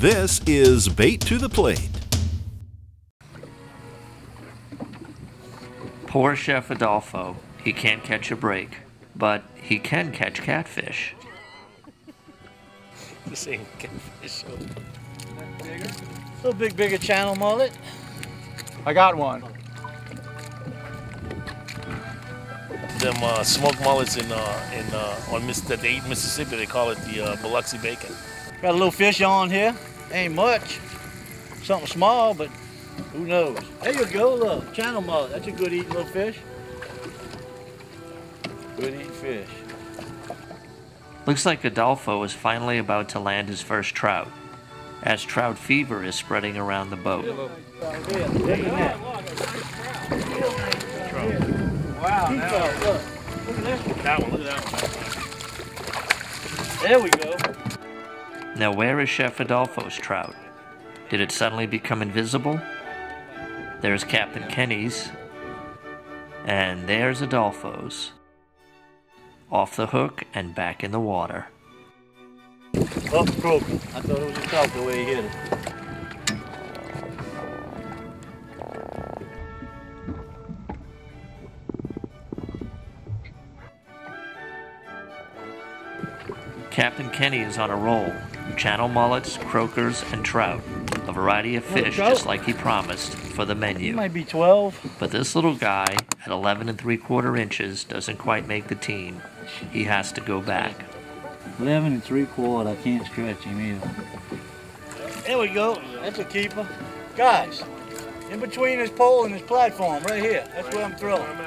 This is Bait to the Plate. Poor Chef Adolfo. He can't catch a break, but he can catch catfish. This ain't catfish. A little bigger channel mullet. I got one. Them smoked mullets on that they eat in Mississippi. They call it the Biloxi bacon. Got a little fish on here. Ain't much. Something small, but who knows? There you go, look. Channel mullet. That's a good eating little fish. Good eating fish. Looks like Adolfo is finally about to land his first trout, as trout fever is spreading around the boat. Wow, look at this one. That one, look at that one. There we go. Now where is Chef Adolfo's trout? Did it suddenly become invisible? There's Captain Kenny's, and there's Adolfo's. Off the hook and back in the water. Oh, broke. I thought it was a trout the way he hit it. Captain Kenny is on a roll. Channel mullets, croakers, and trout. A variety of fish, just like he promised, for the menu. He might be 12. But this little guy, at 11 3/4 inches, doesn't quite make the team. He has to go back. 11 3/4. I can't stretch him either. There we go. That's a keeper. Guys, in between this pole and this platform, right here. That's where I'm throwing.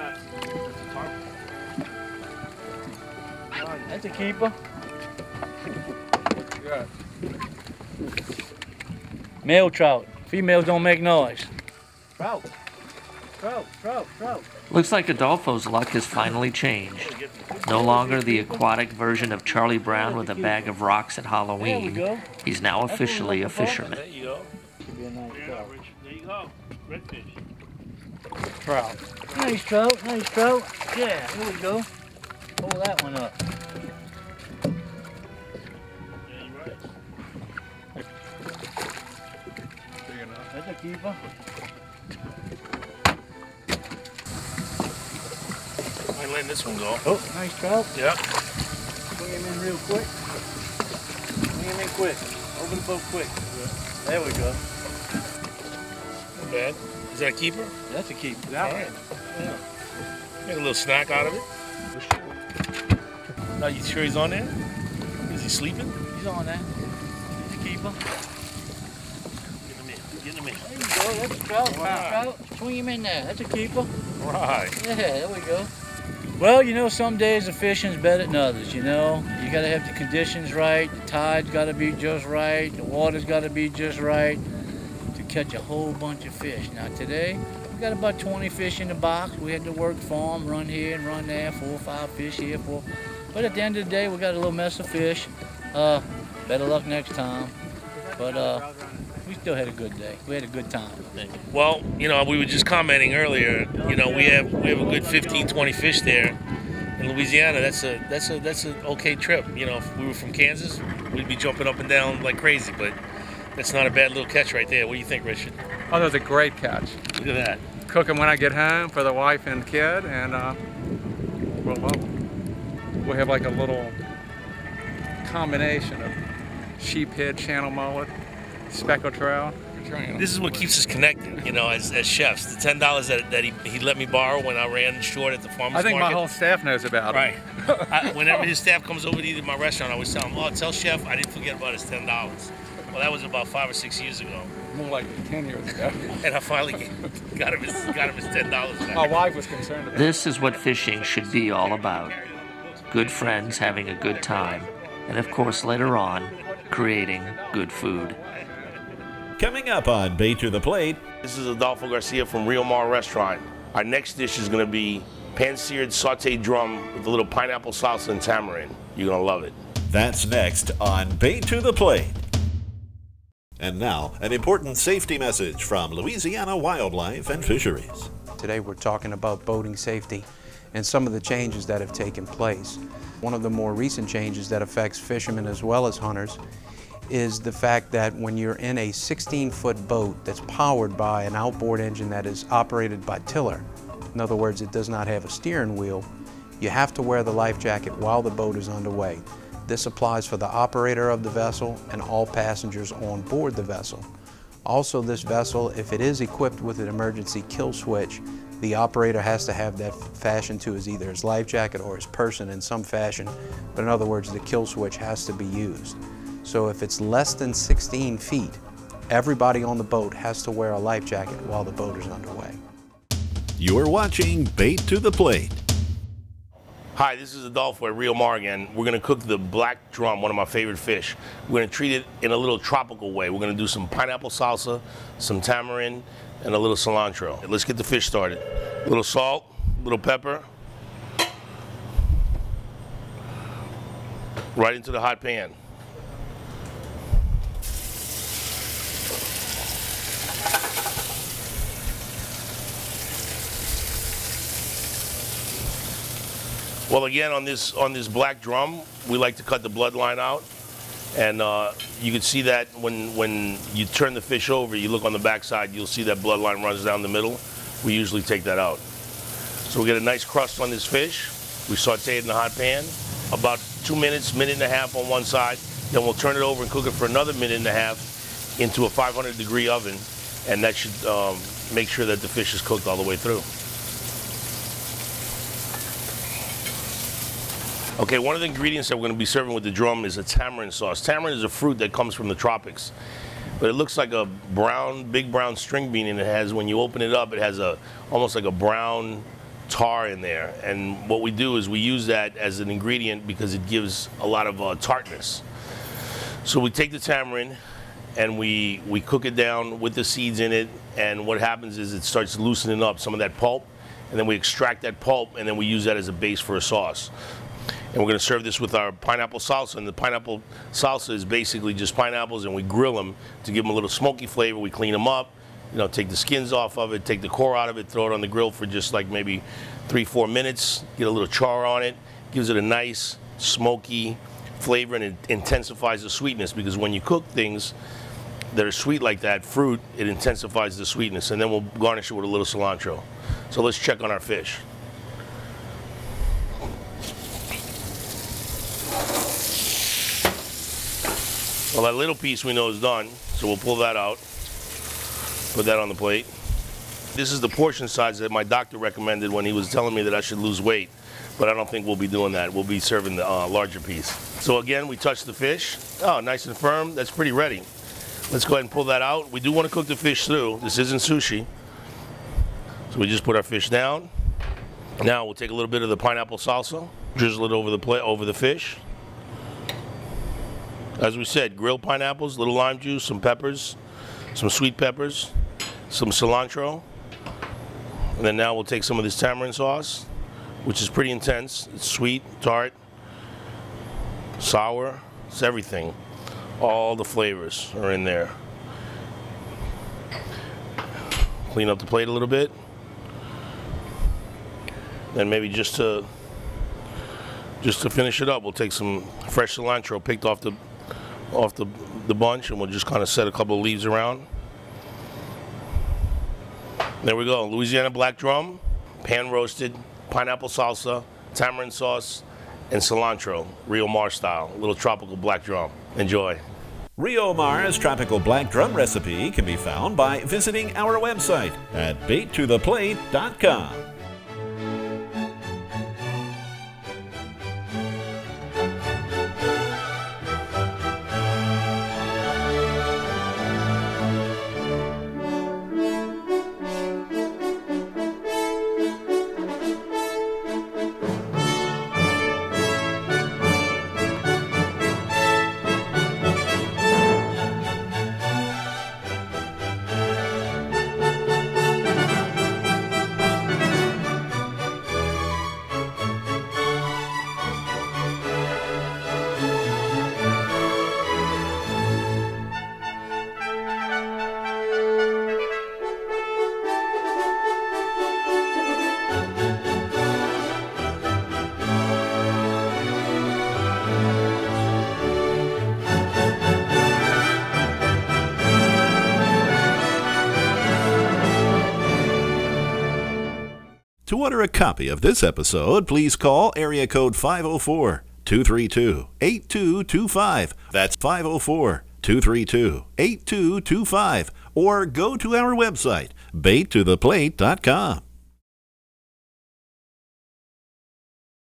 That's a keeper. Good. Male trout. Females don't make noise. Trout. Trout. Looks like Adolfo's luck has finally changed. No longer the aquatic version of Charlie Brown with a bag of rocks at Halloween. He's now officially a fisherman. There you go. Should be a nice trout. There you go. Redfish. Trout. Nice trout. Yeah, here we go. Pull that one up. That's a keeper. Might let this one go. Oh, nice trout. Yep. Bring him in real quick. Bring him in quick. Open the boat quick. There we go. Not bad. Is that a keeper? That's a keeper. All right. Yeah. Make a little snack out of it. Now you sure he's on there? Is he sleeping? He's on that. He's a keeper. Get him in. There you go. That's a trout. Right. Trout. Swing him in there. That's a keeper. Right. Yeah, there we go. Well, you know, some days the fishing's better than others, you know. You gotta have the conditions right, the tide's gotta be just right, the water's gotta be just right to catch a whole bunch of fish. Now today, we got about 20 fish in the box. We had to work farm, run here and run there, 4 or 5 fish here, but at the end of the day, we got a little mess of fish. Better luck next time. But we still had a good day. We had a good time. Well, you know, we were just commenting earlier. You know, we have a good 15, 20 fish there in Louisiana. That's an okay trip. You know, if we were from Kansas, we'd be jumping up and down like crazy. But that's not a bad little catch right there. What do you think, Richard? Oh, that was a great catch. Look at that. Cook them when I get home for the wife and kid, and we'll love them. We have like a little combination of sheephead, channel mullet, speckled trout. This is what keeps us connected, you know, as chefs. The $10 that he let me borrow when I ran short at the farmer's market. I think my whole staff knows about it. Right. Whenever his staff comes over to eat at my restaurant, I always tell him, oh, tell Chef I didn't forget about his $10. Well, that was about 5 or 6 years ago. More like 10 years ago. And I finally got him his $10 back. My wife was concerned about it. This is what fishing should be all about. Good friends having a good time, and of course later on, creating good food. Coming up on Bait to the Plate. This is Adolfo Garcia from Rio Mar Restaurant. Our next dish is going to be pan-seared sauteed drum with a little pineapple salsa and tamarind. You're going to love it. That's next on Bait to the Plate. And now, an important safety message from Louisiana Wildlife and Fisheries. Today we're talking about boating safety and some of the changes that have taken place. One of the more recent changes that affects fishermen as well as hunters is the fact that when you're in a 16-foot boat that's powered by an outboard engine that is operated by tiller, in other words, it does not have a steering wheel, you have to wear the life jacket while the boat is underway. This applies for the operator of the vessel and all passengers on board the vessel. Also, this vessel, if it is equipped with an emergency kill switch, the operator has to have that fashioned to as either his life jacket or his person in some fashion, but in other words, the kill switch has to be used. So if it's less than 16 feet, everybody on the boat has to wear a life jacket while the boat is underway. You're watching Bait to the Plate. Hi, this is Adolfo at Rio Mar again. We're going to cook the black drum, one of my favorite fish. We're going to treat it in a little tropical way. We're going to do some pineapple salsa, some tamarind, and a little cilantro. Let's get the fish started. A little salt, a little pepper. Right into the hot pan. Well, again, on this black drum, we like to cut the bloodline out, and you can see that when you turn the fish over, you look on the back side, you'll see that bloodline runs down the middle. We usually take that out. So we get a nice crust on this fish. We saute it in the hot pan, about 2 minutes, minute and a half on one side. Then we'll turn it over and cook it for another minute and a half into a 500-degree oven, and that should make sure that the fish is cooked all the way through. Okay, one of the ingredients that we're going to be serving with the drum is a tamarind sauce. Tamarind is a fruit that comes from the tropics, but it looks like a brown, big brown string bean, and it has, when you open it up, it has almost like a brown tar in there. And what we do is we use that as an ingredient because it gives a lot of tartness. So we take the tamarind and we cook it down with the seeds in it, and what happens is it starts loosening up some of that pulp, and then we extract that pulp, and then we use that as a base for a sauce. And we're going to serve this with our pineapple salsa, and the pineapple salsa is basically just pineapples, and we grill them to give them a little smoky flavor. We clean them up, you know, take the skins off of it, take the core out of it, throw it on the grill for just like maybe 3-4 minutes, get a little char on it, gives it a nice smoky flavor, and it intensifies the sweetness, because when you cook things that are sweet like that, fruit, it intensifies the sweetness. And then we'll garnish it with a little cilantro. So let's check on our fish. Well, that little piece we know is done, so we'll pull that out, put that on the plate. This is the portion size that my doctor recommended when he was telling me that I should lose weight, but I don't think we'll be doing that. We'll be serving the larger piece. So again, we touch the fish. Oh, nice and firm. That's pretty ready. Let's go ahead and pull that out. We do want to cook the fish through. This isn't sushi. So we just put our fish down. Now we'll take a little bit of the pineapple salsa, drizzle it over the plate, over the fish. As we said, grilled pineapples, little lime juice, some peppers, some sweet peppers, some cilantro. And then now we'll take some of this tamarind sauce, which is pretty intense. It's sweet, tart, sour, it's everything. All the flavors are in there. Clean up the plate a little bit. Then maybe just to finish it up, we'll take some fresh cilantro picked off the bunch, and we'll just kind of set a couple of leaves around. There we go, Louisiana black drum, pan roasted, pineapple salsa, tamarind sauce, and cilantro, Rio Mar style, a little tropical black drum. Enjoy. Rio Mar's tropical black drum recipe can be found by visiting our website at baittotheplate.com. To order a copy of this episode, please call area code 504-232-8225. That's 504-232-8225. Or go to our website, baittotheplate.com.